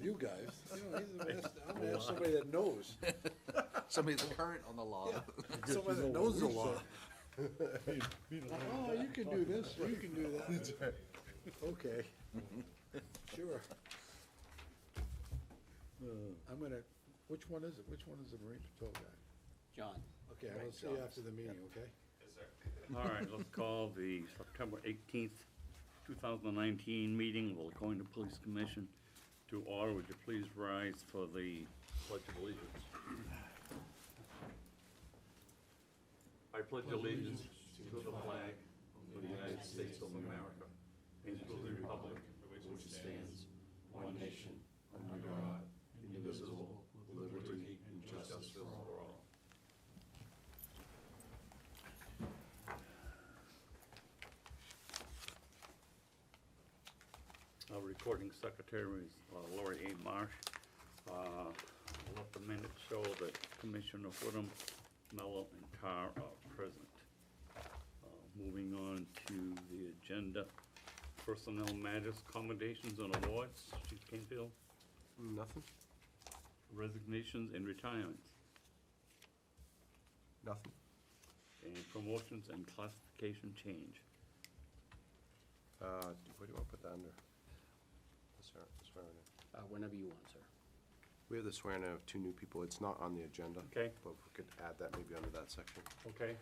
you guys. You know, I'm gonna have somebody that knows, Somebody that's current on the law. somebody that knows the law. Be the Oh, you can do this, you can do that. Okay. Sure. I'm gonna, which one is it? Which one is the Marine Patrol guy? John. Okay, I'll see you after the meeting, okay? All right, let's call the September 18th, 2019 meeting of the Laconia Police Commission to order. Would you please rise for the Pledge of Allegiance? I pledge allegiance to the flag of the United States of America and to the republic for which it stands, one nation, under God, indivisible, with liberty and justice for all. Our recording secretary is Lori A. Marsh. Let the minutes show that Commissioner Woodham, Mello, and Carr are present. Moving on to the agenda, personnel matters, commendations and awards. Chief Canfield, Nothing? resignations and retirements, Nothing. and promotions and classification change. What do you want to put that under? The swearing in. Whenever you want, sir. We have the swearing in of 2 new people. It's not on the agenda. Okay. But if we could add that maybe under that section. Okay,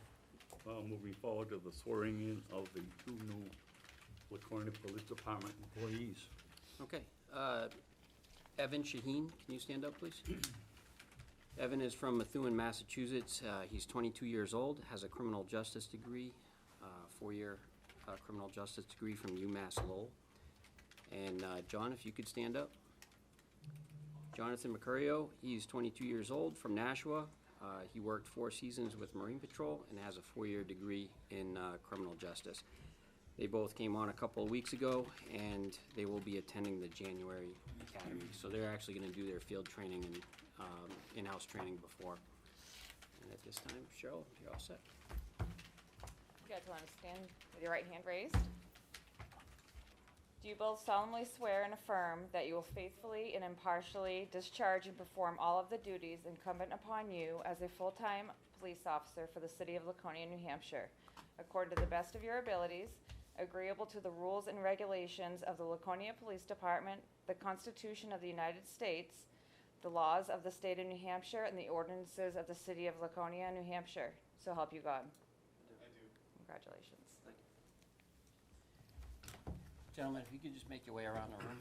moving forward to the swearing in of the 2 new Laconia Police Department employees. Okay. Evan Shaheen, can you stand up, please? Evan is from Methuen, Massachusetts. He's 22 years old, has a criminal justice degree, 4-year criminal justice degree from UMass Lowell. And John, if you could stand up. Jonathan Mercurio, he's 22 years old, from Nashua. He worked 4 seasons with Marine Patrol and has a 4-year degree in criminal justice. They both came on a couple of weeks ago, and they will be attending the January Academy. So they're actually gonna do their field training and in-house training before. And at this time, Cheryl, you're all set. You guys want to stand with your right hand raised? Do you both solemnly swear and affirm that you will faithfully and impartially discharge and perform all of the duties incumbent upon you as a full-time police officer for the city of Laconia, New Hampshire, according to the best of your abilities, agreeable to the rules and regulations of the Laconia Police Department, the Constitution of the United States, the laws of the state of New Hampshire, and the ordinances of the city of Laconia, New Hampshire? So help you God. I do. Congratulations. Gentlemen, if you could just make your way around the room.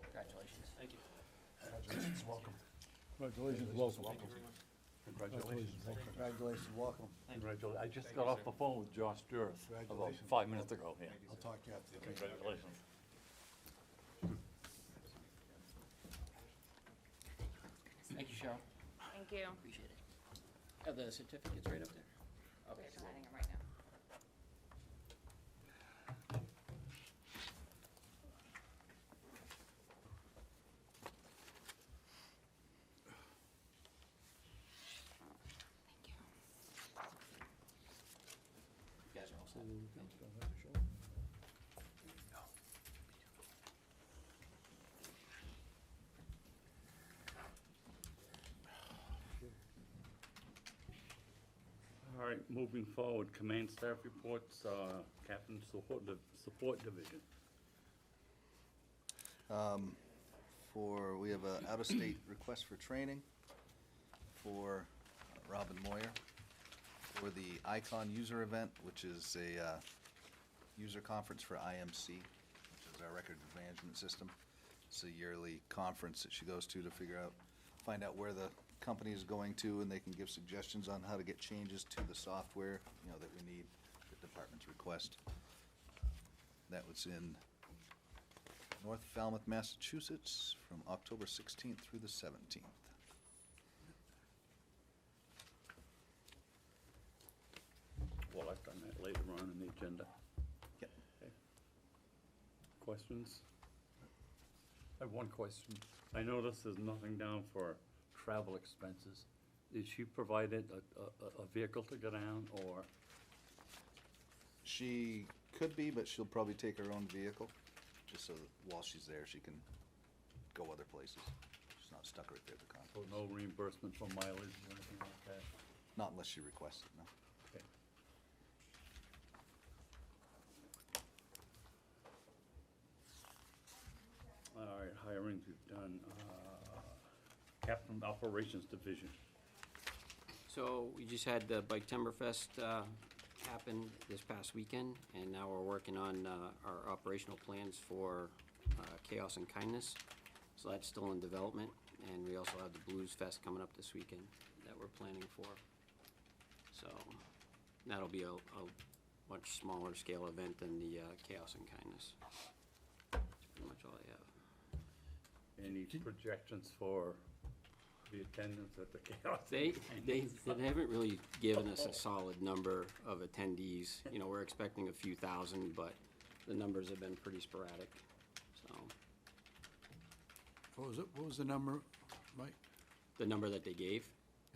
Congratulations. Thank you. Congratulations, welcome. Congratulations, welcome. Congratulations, welcome. Congratulations. I just got off the phone with Josh Durth about Congratulations. 5 minutes ago, yeah. I'll talk to you after the meeting. Congratulations. Thank you, Cheryl. Thank you. Appreciate it. Have the certificates right up there? Okay. We're signing them right now. You guys are all set. Thank you. All right, moving forward, command staff reports, Captain Support Division. We have an out-of-state request for training for Robin Moyer for the ICON user event, which is a user conference for IMC, which is our record management system. It's a yearly conference that she goes to find out where the company is going to, and they can give suggestions on how to get changes to the software, that we need, the department's request. That was in North Falmouth, Massachusetts, from October 16th through the 17th. Well, I've done that later on in the agenda. Yep. Okay. Questions? I have one question. I noticed there's nothing down for travel expenses. Is she provided a vehicle to go down, or? She could be, but she'll probably take her own vehicle. just so that while she's there, she can go other places. She's not stuck right there at the So conference. no reimbursement for mileage or anything like that? Not unless she requests it, no. Okay. All right, hirings we've done. Captain Operations Division. So we just had the Bike Timberfest happen this past weekend, and now we're working on our operational plans for Chaos and Kindness. So that's still in development, and we also have the Blues Fest coming up this weekend that we're planning for. So that'll be a much smaller scale event than the Chaos and Kindness. That's pretty much all I have. Any projections for the attendance at the Chaos? They haven't really given us a solid number of attendees. You know, we're expecting a few thousand, but the numbers have been pretty sporadic, so. What was the number, Mike? The number that they gave,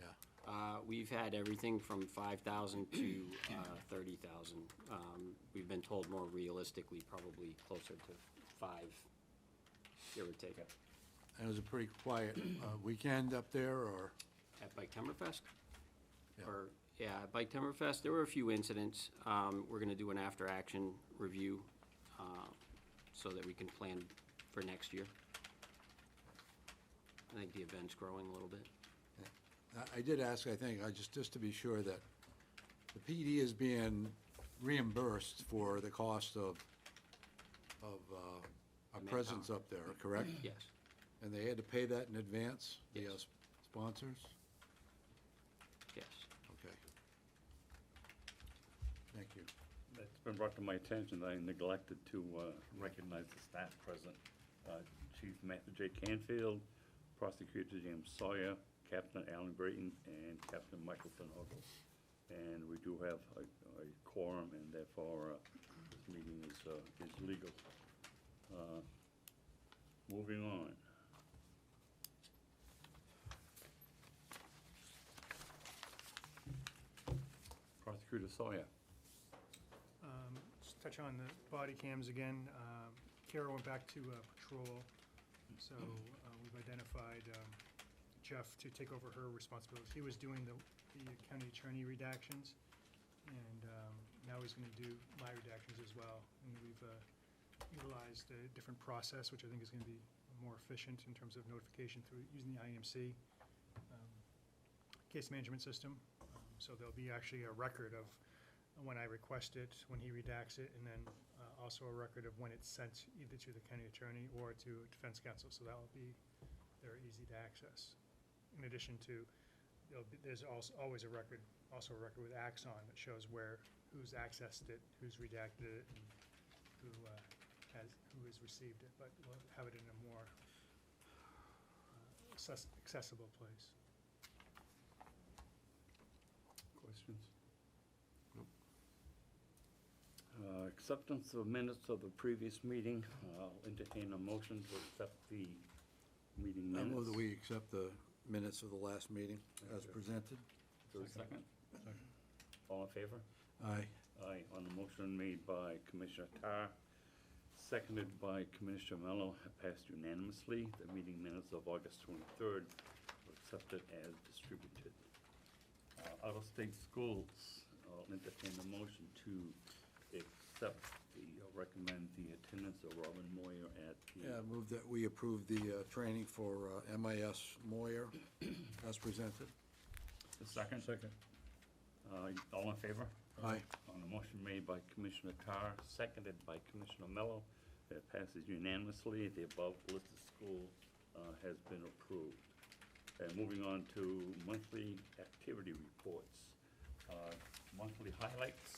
Yeah. we've had everything from 5,000 to 30,000. We've been told more realistically, probably closer to 5, give or take. And it was a pretty quiet weekend up there, or? At Bike Timberfest? Yeah. Or, yeah, at Bike Timberfest, there were a few incidents. We're gonna do an after-action review, so that we can plan for next year. I think the event's growing a little bit. I did ask, I think, just to be sure that the PD is being reimbursed for the cost of our presence up there, correct? Yes, And they had to pay that in advance, the Yes. sponsors? yes. Okay. Thank you. It's been brought to my attention that I neglected to recognize the staff present. Chief Matthew J. Canfield, Prosecutor James Sawyer, Captain Alan Brayton, and Captain Michael Finogle. And we do have a quorum, and therefore this meeting is legal. Moving on. Prosecutor Sawyer. Just touch on the body cams again. Kara went back to patrol, so we've identified Jeff to take over her responsibilities. He was doing the county attorney redactions, and now he's going to do my redactions as well. And we've utilized a different process, which I think is going to be more efficient in terms of notification through using the IMC case management system. So there'll be actually a record of when I request it, when he redacts it, and then also a record of when it's sent either to the county attorney or to defense counsel. So that will be very easy to access. In addition to, there's also always a record with Axon that shows who's accessed it, who's redacted it, and who has received it. But we'll have it in a more accessible place. Questions? Acceptance of minutes of the previous meeting. I'll entertain a motion to accept the meeting I minutes. move that we accept the minutes of the last meeting as presented. Is there a second? All in favor? Aye. Aye, on the motion made by Commissioner Tar, seconded by Commissioner Mello, have passed unanimously. The meeting minutes of August 23rd were accepted as distributed. Out-of-state schools, I'll entertain a motion to accept recommend the attendance of Robin Moyer at the. Yeah, move that we approve the training for MIS Moyer as presented. The second? Second. All in favor? Aye. On the motion made by Commissioner Tar, seconded by Commissioner Mello, that passes unanimously. The above listed school has been approved. And moving on to monthly activity reports. Monthly highlights,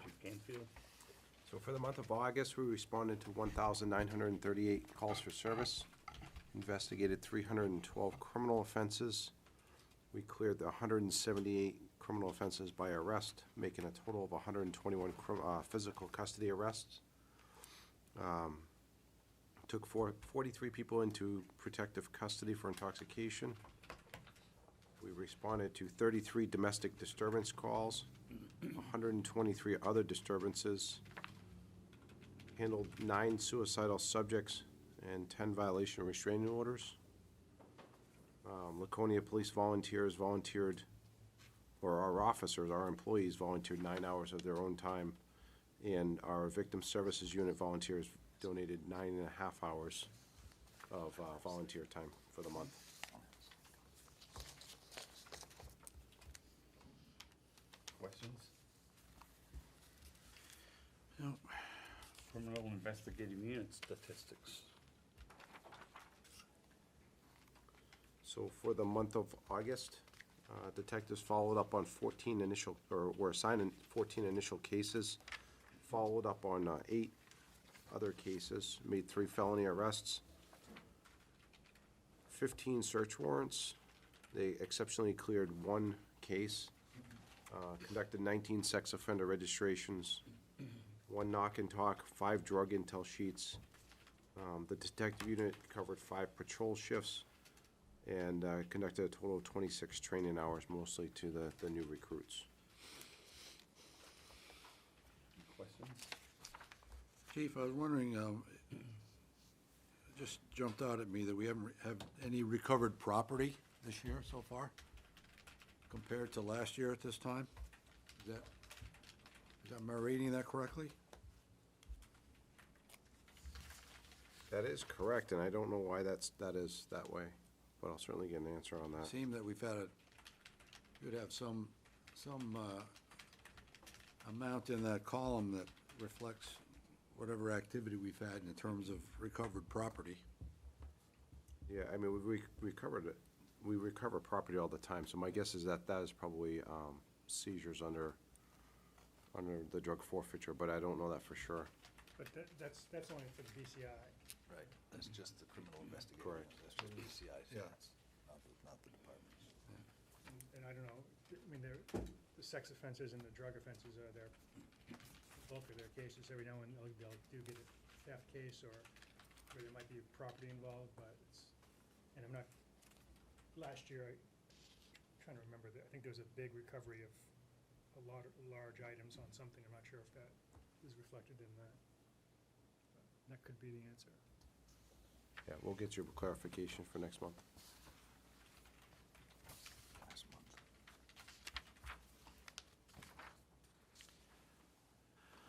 Chief Canfield. So for the month of August, we responded to 1,938 calls for service, investigated 312 criminal offenses. We cleared the 178 criminal offenses by arrest, making a total of 121 physical custody arrests. Took 43 people into protective custody for intoxication. We responded to 33 domestic disturbance calls, 123 other disturbances. Handled 9 suicidal subjects and 10 violation restraining orders. Laconia Police volunteers volunteered, or our officers, our employees volunteered 9 hours of their own time, and our Victim Services Unit volunteers donated 9.5 hours of volunteer time for the month. Questions? No. Criminal investigative unit statistics. So for the month of August, detectives followed up on 14 initial, or were assigned 14 initial cases, followed up on 8 other cases, made 3 felony arrests, 15 search warrants. They exceptionally cleared 1 case, conducted 19 sex offender registrations, 1 knock and talk, 5 drug intel sheets. The detective unit covered 5 patrol shifts and conducted a total of 26 training hours, mostly to the new recruits. Questions? Chief, I was wondering, it just jumped out at me that we haven't have any recovered property this year so far compared to last year at this time? Am I reading that correctly? That is correct, and I don't know why that is that way, but I'll certainly get an answer on that. Seemed that we've had you'd have some amount in that column that reflects whatever activity we've had in terms of recovered property. Yeah, I mean, we recovered it. We recover property all the time, so my guess is that is probably seizures under the drug forfeiture, but I don't know that for sure. But that's only for the BCI. Right, that's just the criminal investigative. Correct. That's just BCI, Yeah. not the departments. And I don't know, I mean, the sex offenses and the drug offenses are their bulk of their cases. Every now and then they'll do get a theft case or where there might be property involved, but and I'm not, last year, I'm trying to remember, I think there was a big recovery of a lot of large items on something. I'm not sure if that is reflected in that. But that could be the answer. Yeah, we'll get you clarification for next month. Last month.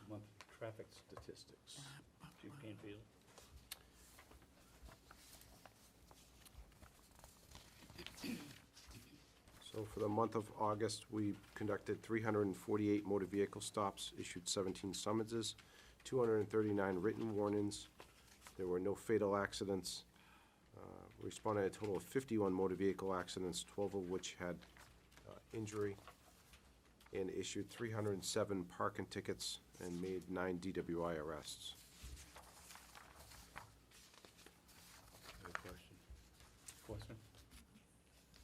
Monthly traffic statistics. Chief Canfield? So for the month of August, we conducted 348 motor vehicle stops, issued 17 summonses, 239 written warnings. There were no fatal accidents. We responded to a total of 51 motor vehicle accidents, 12 of which had injury, and issued 307 parking tickets and made 9 DWI arrests. Question?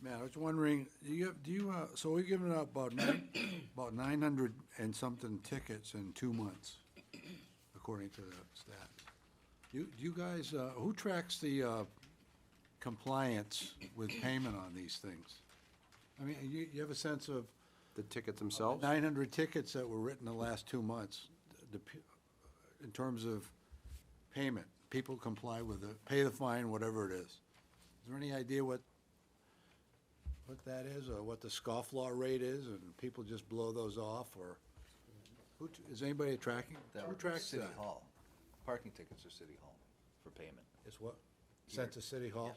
Man, I was wondering, so we're giving out about 900 and something tickets in 2 months, according to the stats. Do you guys, who tracks the compliance with payment on these things? I mean, you have a sense of The tickets themselves? 900 tickets that were written the last 2 months, in terms of payment, people comply with it, pay the fine, whatever it is. Is there any idea what that is, or what the scofflaw rate is, and people just blow those off, or is anybody tracking? That Who would be tracks City that? Hall. Parking tickets are City Hall for payment. Is what, sent to City Hall?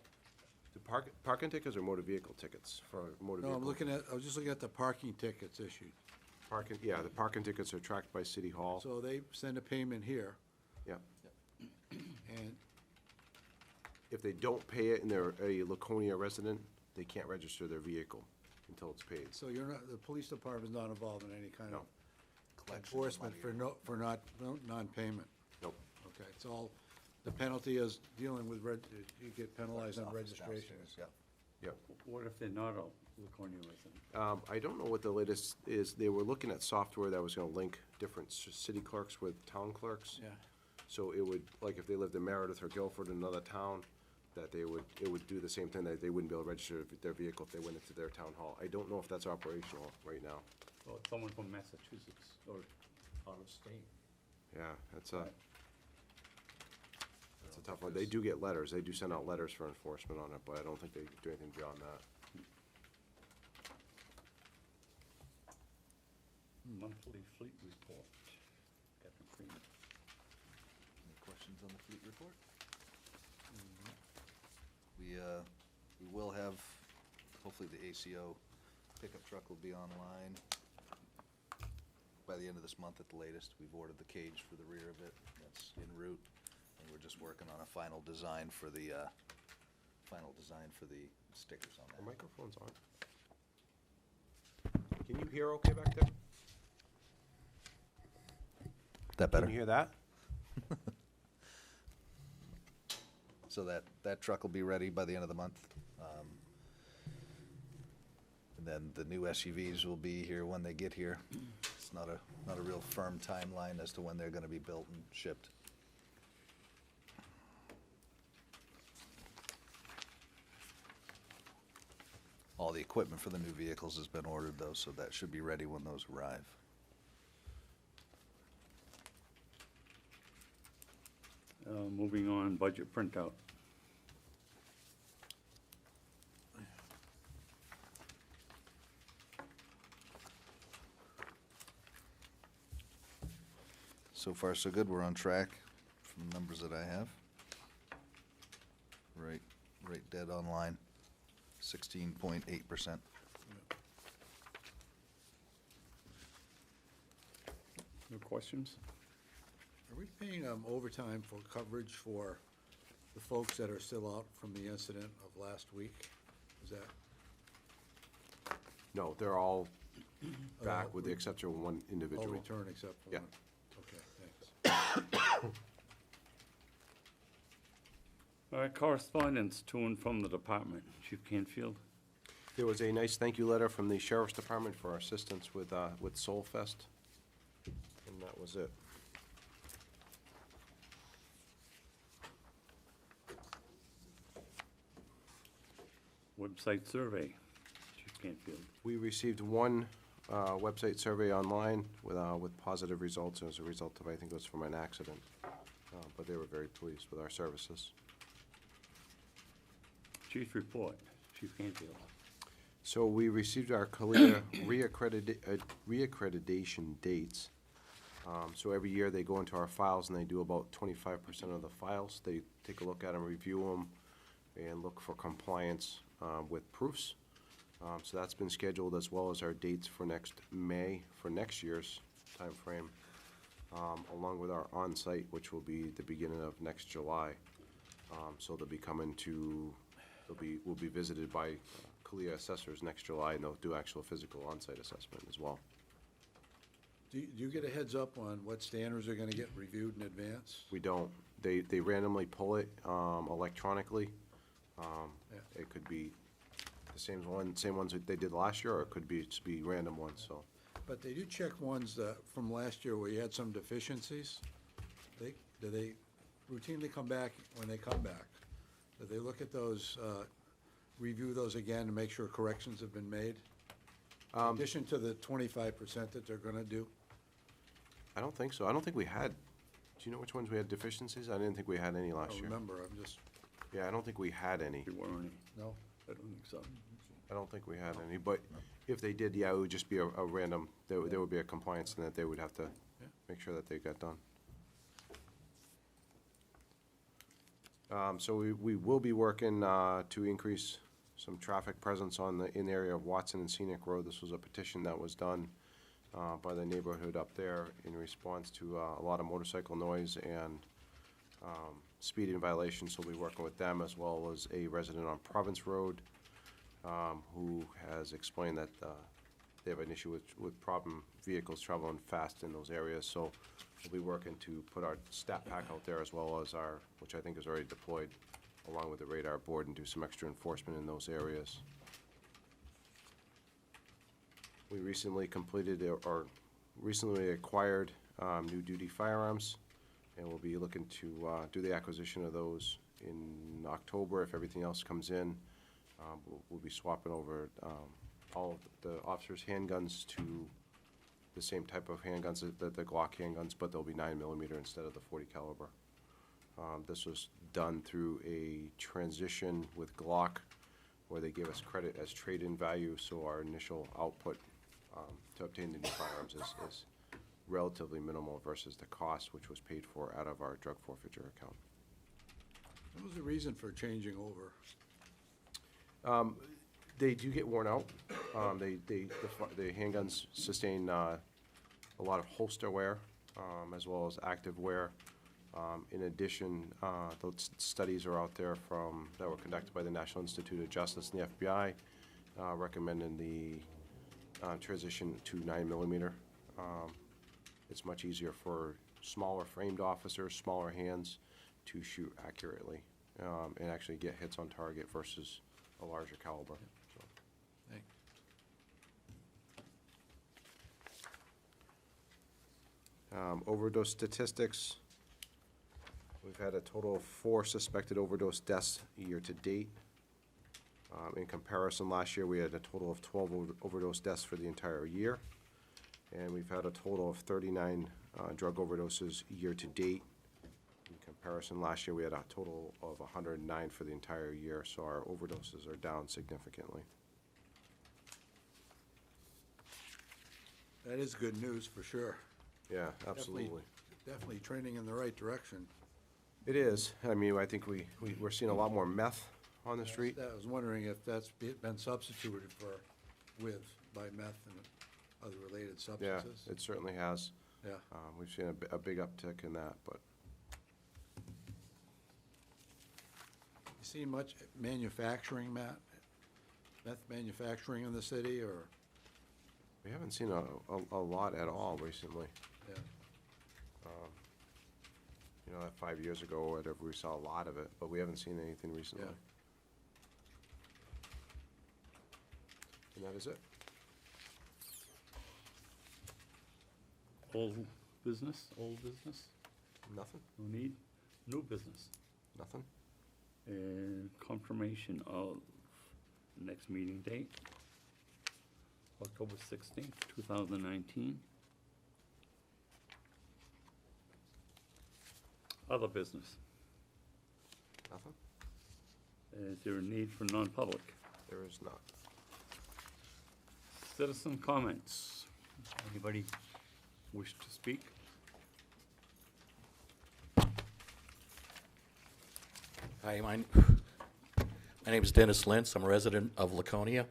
The parking tickets or motor vehicle tickets for motor No, vehicle? I was just looking at the parking tickets issued. Parking, yeah, the parking tickets are tracked by City Hall. So they send a payment here, Yeah. and, If they don't pay it and they're a Laconia resident, they can't register their vehicle until it's paid. so the police department's not involved in any kind of No. Collection of enforcement money for non-payment? Nope. Okay, it's all, the penalty is dealing with, you get penalized on Office registration. downstairs, yeah. Yep. What if they're not a Laconia resident? I don't know what the latest is. They were looking at software that was gonna link different city clerks with town clerks. Yeah. So it would, like if they lived in Meredith or Guilford, another town, that it would do the same thing, that they wouldn't be able to register their vehicle if they went into their town hall. I don't know if that's operational right now. Well, it's someone from Massachusetts or out of state. Yeah, that's It's a tough one. They do get letters. They do send out letters for enforcement on it, but I don't think they do anything beyond that. Monthly fleet report. Captain Freeman. Any questions on the fleet report? We will have, hopefully the ACO pickup truck will be online by the end of this month at the latest. We've ordered the cage for the rear of it. That's en route. And we're just working on a final design for the stickers on The that. microphone's on. Can you hear okay back there? That Can better? you hear that? So that truck will be ready by the end of the month. And then the new SUVs will be here when they get here. It's not a real firm timeline as to when they're gonna be built and shipped. All the equipment for the new vehicles has been ordered though, so that should be ready when those arrive. Moving on, budget printout. So far, so good. We're on track from the numbers that I have. Right dead on line, 16.8%. No questions? Are we paying overtime for coverage for the folks that are still out from the incident of last week? Is that No, they're all all back with the exception of one all individual. return except for Yeah. one? Okay, thanks. All right, correspondence to and from the department. Chief Canfield? There was a nice thank you letter from the Sheriff's Department for our assistance with Soul Fest. And that was it. Website survey. Chief Canfield. We received one website survey online with positive results as a result of, I think it was from an accident. But they were very pleased with our services. Chief report. Chief Canfield. So we received our CALIA reaccreditation dates. So every year they go into our files and they do about 25% of the files. They take a look at them, review them, and look for compliance with proofs. So that's been scheduled, as well as our dates for next May, for next year's timeframe, along with our on-site, which will be the beginning of next July. So they'll be coming to, will be visited by CALIA assessors next July, and they'll do actual physical on-site assessment as well. Do you get a heads up on what standards are gonna get reviewed in advance? We don't. They randomly pull it electronically. Yeah. It could be the same ones that they did last year, or it could be, just be random ones, so. But they do check ones that, from last year where you had some deficiencies. Do they routinely come back when they come back? Do they look at those, review those again to make sure corrections have been made? In addition to the 25% that they're gonna do? I don't think so. I don't think we had, do you know which ones we had deficiencies? I didn't think we had any I last don't year. remember, I'm just, Yeah, I don't think we had any. There weren't any. no? I don't think so. I don't think we had any, but if they did, yeah, it would just be a random, there would be a compliance, and that they would have to Yeah. make sure that they got done. So we will be working to increase some traffic presence in the area of Watson and Scenic Road. This was a petition that was done by the neighborhood up there in response to a lot of motorcycle noise and speeding violations. So we'll be working with them, as well as a resident on Province Road who has explained that they have an issue with problem vehicles traveling fast in those areas. So we'll be working to put our stat pack out there, as well as our, which I think is already deployed, along with the radar board, and do some extra enforcement in those areas. We recently completed, or recently acquired new duty firearms, and we'll be looking to do the acquisition of those in October. If everything else comes in, we'll be swapping over all of the officers' handguns to the same type of handguns, the Glock handguns, but they'll be 9mm instead of the .40 caliber. This was done through a transition with Glock, where they gave us credit as trade-in value, so our initial output to obtain the new firearms is relatively minimal versus the cost, which was paid for out of our drug forfeiture account. What was the reason for changing over? They do get worn out. The handguns sustain a lot of holster wear, as well as active wear. In addition, those studies are out there that were conducted by the National Institute of Justice and the FBI, recommending the transition to 9mm. It's much easier for smaller framed officers, smaller hands, to shoot accurately and actually get hits on target versus a larger caliber. So. Thank- Overdose statistics. We've had a total of 4 suspected overdose deaths year-to-date. In comparison, last year we had a total of 12 overdose deaths for the entire year. And we've had a total of 39 drug overdoses year-to-date. In comparison, last year we had a total of 109 for the entire year, so our overdoses are down significantly. That is good news for sure. Yeah, absolutely. Definitely trending in the right direction. It is. I mean, I think we're seeing a lot more meth on the street. I was wondering if that's been substituted by meth and other related Yeah, substances. it certainly has. Yeah. We've seen a big uptick in that, but You see much manufacturing, Matt? Meth manufacturing in the city, or, we haven't seen a lot at all recently. yeah? You know, that 5 years ago or whatever, we saw a lot of it, but we haven't seen anything recently. Yeah. And that is it. Old business? Nothing? No need? New business? Nothing? And confirmation of next meeting date, October 16th, 2019. Other business. Nothing? Is there a need for non-public? There is not. Citizen comments. Anybody wish to speak? Hi, my name is Dennis Lentz. I'm a resident of Laconia.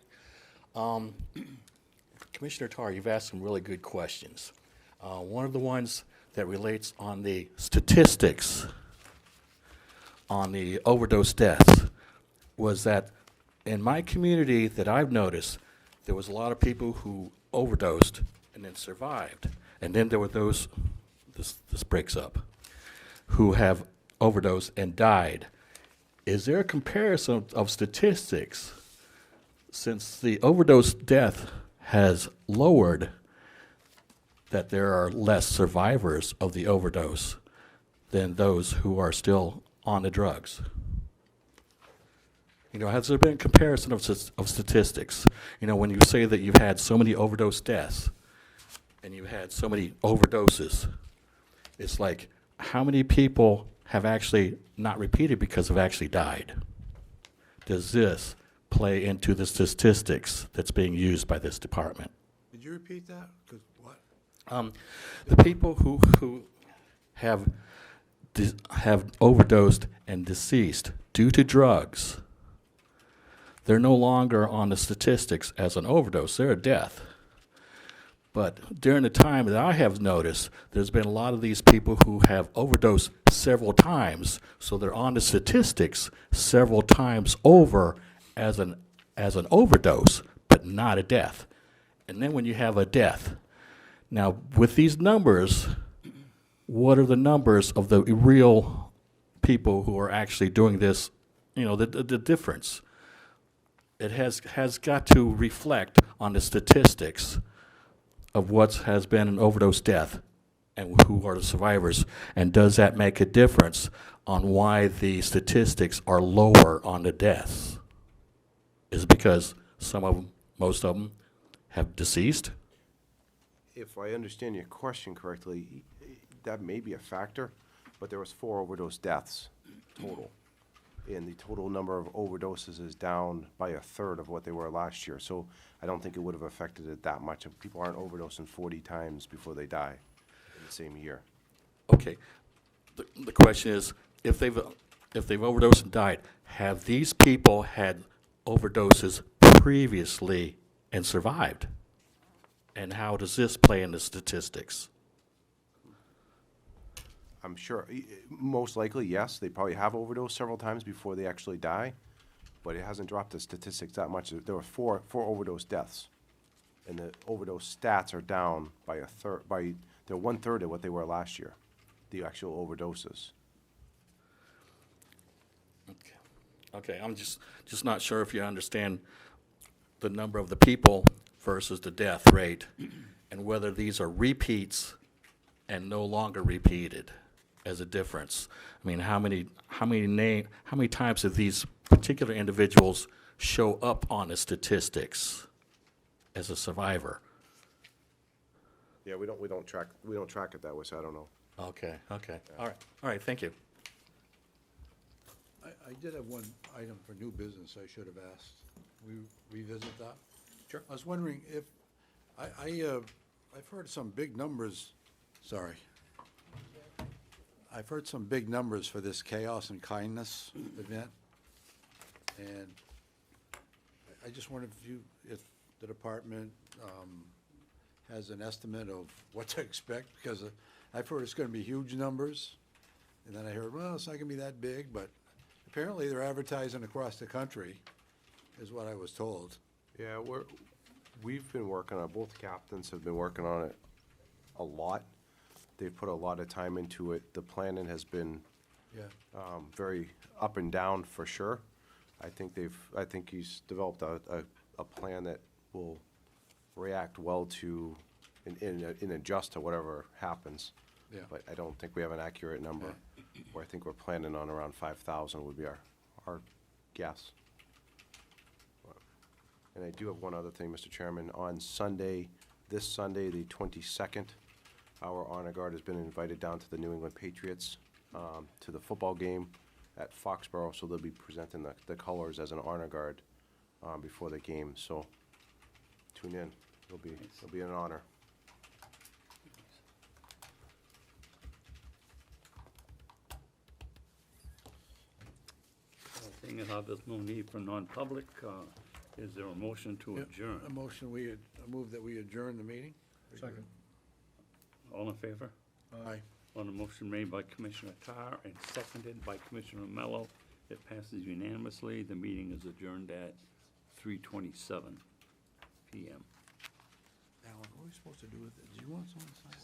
Commissioner Tar, you've asked some really good questions. One of the ones that relates on the statistics on the overdose deaths was that in my community that I've noticed, there was a lot of people who overdosed and then survived. And then there were those, this breaks up, who have overdosed and died. Is there a comparison of statistics since the overdose death has lowered that there are less survivors of the overdose than those who are still on the drugs? You know, has there been a comparison of statistics? You know, when you say that you've had so many overdose deaths and you had so many overdoses, it's like, how many people have actually not repeated because have actually died? Does this play into the statistics that's being used by this department? Did you repeat that? 'Cause what? The people who have overdosed and deceased due to drugs, they're no longer on the statistics as an overdose. They're a death. But during the time that I have noticed, there's been a lot of these people who have overdosed several times, so they're on the statistics several times over as an overdose, but not a death. And then when you have a death, now with these numbers, what are the numbers of the real people who are actually doing this? You know, the difference. It has got to reflect on the statistics of what has been an overdose death and who are the survivors. And does that make a difference on why the statistics are lower on the deaths? Is it because some of them, most of them, have deceased? If I understand your question correctly, that may be a factor. but there was 4 overdose deaths total. And the total number of overdoses is down by 1/3 of what they were last year. So I don't think it would have affected it that much. If people aren't overdosing 40 times before they die in the same year. Okay. The question is, if they've overdosed and died, have these people had overdoses previously and survived? And how does this play in the statistics? I'm sure, most likely, yes, they probably have overdosed several times before they actually die, but it hasn't dropped the statistics that much. There were four overdose deaths, and the overdose stats are down by 1/3, they're 1/3 of what they were last year, the actual overdoses. Okay, I'm just not sure if you understand the number of the people versus the death rate, and whether these are repeats and no longer repeated as a difference. I mean, how many times have these particular individuals show up on the statistics as a survivor? Yeah, we don't track it that way, so I don't know. Okay, all right, thank you. I did have one item for new business I should have asked. We revisit that? Sure. I was wondering if, I've heard some big numbers, sorry. I've heard some big numbers for this Chaos and Kindness event. And I just wondered if the department has an estimate of what to expect, because I've heard it's gonna be huge numbers. And then I heard, well, it's not gonna be that big, but apparently they're advertising across the country, is what I was told. Yeah, we've been working on, both captains have been working on it a lot. They've put a lot of time into it. The planning has been Yeah. very up and down for sure. I think he's developed a plan that will react well to and adjust to whatever happens. Yeah. But I don't think we have an accurate number. Where I think we're planning on around 5,000 would be our guess. And I do have one other thing, Mr. Chairman. On Sunday, this Sunday, the 22nd, our honor guard has been invited down to the New England Patriots to the football game at Foxborough, so they'll be presenting the colors as an honor guard before the game. So tune in. It'll be an honor. Seeing as how there's no need for non-public, is there a motion to Yeah, adjourn? A motion, a move that we adjourn the meeting? Second. All in favor? Aye. On a motion made by Commissioner Tarr and seconded by Commissioner Mello, it passes unanimously. The meeting is adjourned at 3:27 PM. Alan, what are we supposed to do with it? Do you want someone to sign